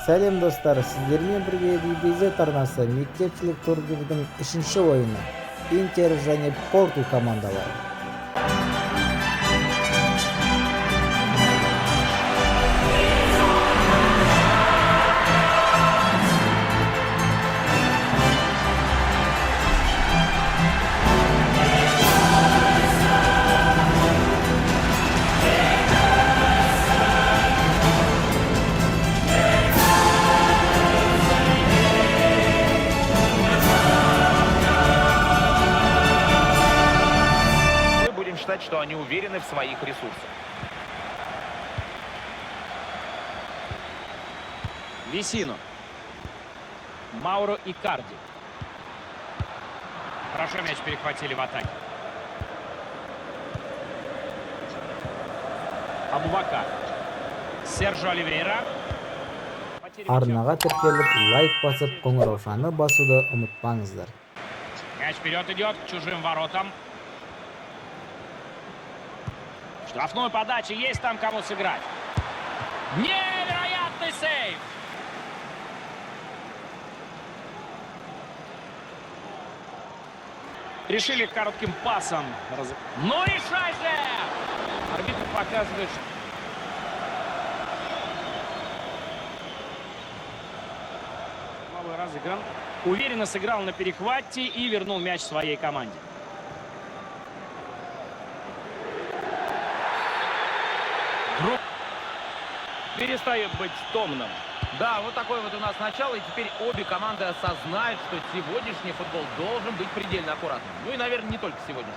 Сәлем достар, сіздермен бірге DBZ арнасы мектепшілік турнирдің 3-ші ойыны Интер және Порту командалары. Что они уверены в своих ресурсах. Весино. Мауро Икарди. Хорошо мяч перехватили в атаке. Абубакар. Сержо Оливейра. Арнаға тіркеліп, лайк басып, қоңыраушаны басуды ұмытпаңыздар. Мяч вперед идет к чужим воротам. Штрафной подачи, есть там кому сыграть. Невероятный сейв! Решили коротким пасом. Ну решай же! Арбитр показывает, что... разыгран. Уверенно сыграл на перехвате и вернул мяч своей команде. Перестает быть томным. Да, вот такое вот у нас начало, и теперь обе команды осознают, что сегодняшний футбол должен быть предельно аккуратным. Ну и, наверное, не только сегодняшний.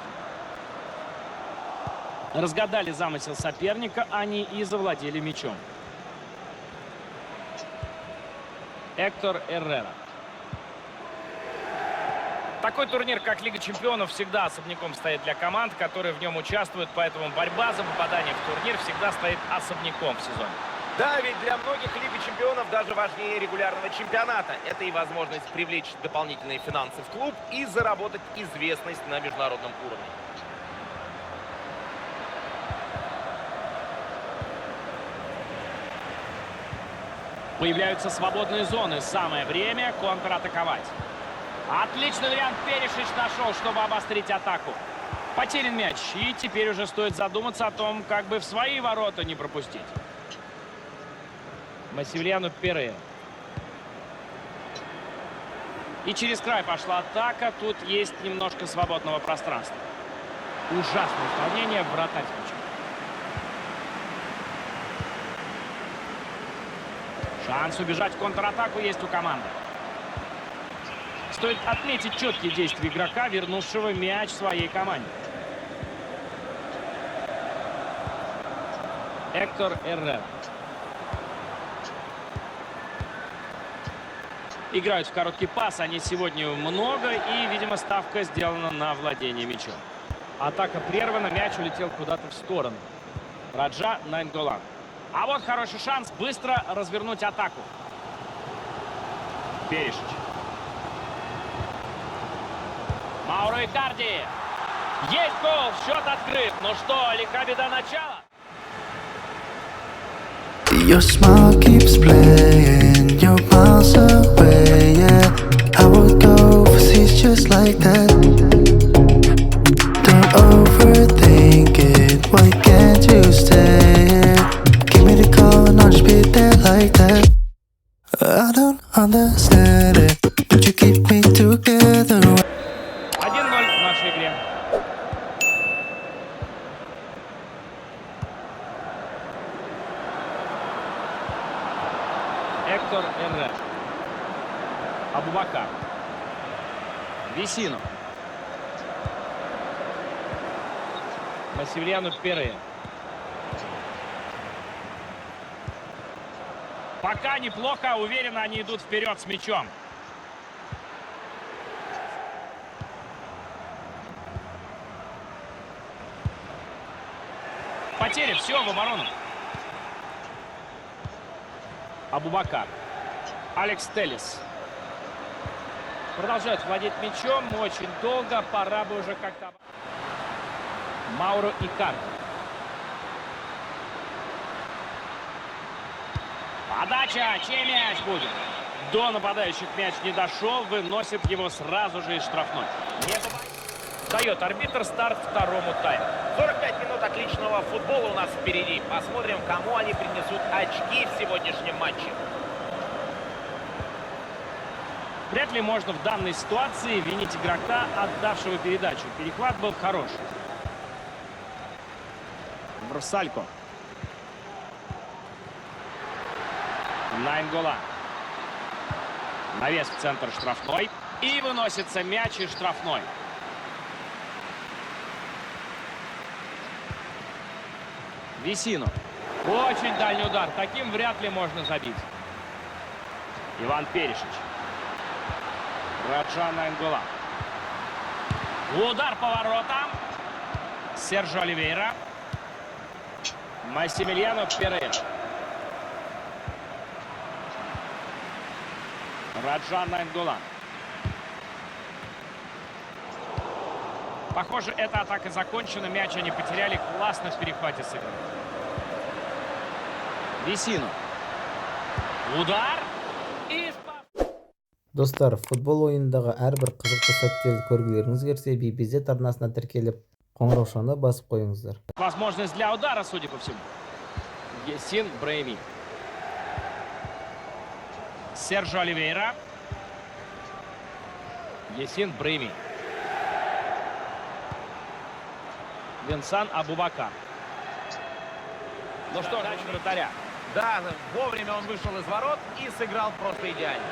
Разгадали замысел соперника, они и завладели мячом. Эктор Эррера. Такой турнир, как Лига Чемпионов, всегда особняком стоит для команд, которые в нем участвуют, поэтому борьба за попадание в турнир всегда стоит особняком в сезоне. Да, ведь для многих Лига Чемпионов даже важнее регулярного чемпионата. Это и возможность привлечь дополнительные финансы в клуб и заработать известность на международном уровне. Появляются свободные зоны. Самое время контратаковать. Отличный вариант Перишич нашел, чтобы обострить атаку. Потерян мяч. И теперь уже стоит задуматься о том, как бы в свои ворота не пропустить. Массимилиано Перейра. И через край пошла атака. Тут есть немножко свободного пространства. Ужасное исполнение, вратарь с мячом. Шанс убежать в контратаку есть у команды. Стоит отметить четкие действия игрока, вернувшего мяч своей команде. Эктор Эррера. Играют в короткий пас, они сегодня много, и, видимо, ставка сделана на владение мячом. Атака прервана, мяч улетел куда-то в сторону. Раджа Найнголан. А вот хороший шанс быстро развернуть атаку. Перишич. Мауро Икарди. Есть гол, счет открыт. Ну что, лиха беда начала. Your smile keeps playing, you're miles away, yeah. I would go overseas just like that. Don't overthink it, why can't you stay here? Give me the call and I'll just be there like that. I don't understand it, but you keep me together. 1-0 в нашей игре. Эктор Эррера. Абубакар. Весино. Массимилиано Перейра. Пока неплохо, уверенно они идут вперед с мячом. Потеря, все, в оборону. Абубакар. Алекс Телес. Продолжает владеть мячом очень долго. Пора бы уже как-то... Мауро Икарди. Подача, чей мяч будет? До нападающих мяч не дошел, выносит его сразу же из штрафной. Не дает арбитр старт второму тайму. 45 минут отличного футбола у нас впереди. Посмотрим, кому они принесут очки в сегодняшнем матче. Вряд ли можно в данной ситуации винить игрока, отдавшего передачу. Перехват был хорош. Брсалько. Найнголан. Навес в центр штрафной. И выносится мяч из штрафной. Весино. Очень дальний удар. Таким вряд ли можно забить. Иван Перешич. Раджа Найнголан. Удар по воротам. Сержо Оливейра. Массимилиано Перейра. Раджа Найнголан. Похоже, эта атака закончена. Мяч они потеряли. Классно в перехвате сыграли. Весино. Удар. И Достар, футбол ойынындағы әрбір қызықты сәттерді көргілеріңіз келсе, BBZ арнасына тіркеліп, қоңыраушаны басып қойыңыздар. возможность для удара, судя по всему. Есин Брейми. Сержо Оливейра. Есин Брейми. Винсан Абубакар. Ну что, Дача вратаря. да, вовремя он вышел из ворот и сыграл просто идеально.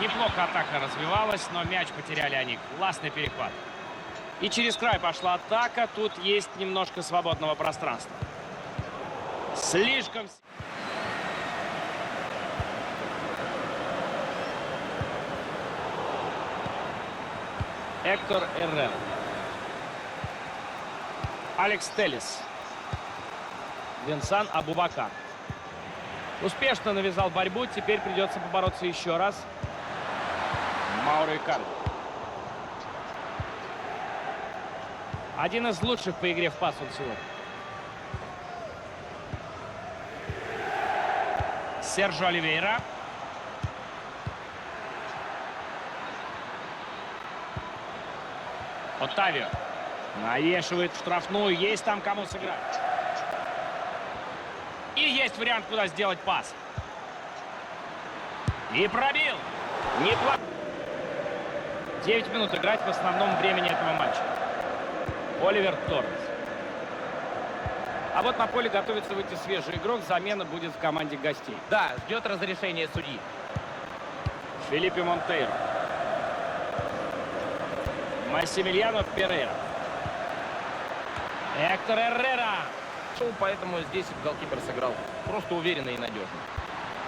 Неплохо атака развивалась, но мяч потеряли они. Классный перехват. И через край пошла атака. Тут есть немножко свободного пространства. Слишком... Эктор Эррера. Алекс Телес. Винсан Абубакар. Успешно навязал борьбу. Теперь придется побороться еще раз. Мауро Икарди. Один из лучших по игре в пас он сегодня. Сержо Оливейра. Оттавио. Навешивает в штрафную. Есть там кому сыграть. И есть вариант, куда сделать пас. И пробил. Неплохо. 9 минут играть в основном времени этого матча. Оливер Торрес. А вот на поле готовится выйти свежий игрок. Замена будет в команде гостей. Да, ждет разрешения судьи. Филиппе Монтейро. Массимилиано Перейра. Эктор Эррера. Поэтому здесь голкипер сыграл просто уверенно и надежно.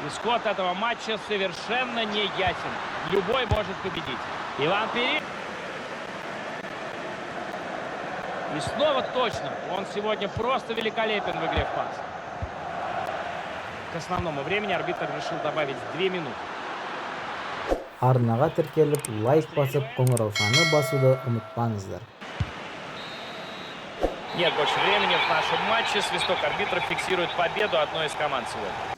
Исход этого матча совершенно не ясен. Любой может победить. Иван Перейра. И снова точно. Он сегодня просто великолепен в игре в пас. К основному времени арбитр решил добавить 2 минуты. Арнаға тіркеліп, лайк басып, қоңыраушаны басуды ұмытпаңыздар. Нет больше времени в нашем матче. Свисток арбитра фиксирует победу одной из команд сегодня.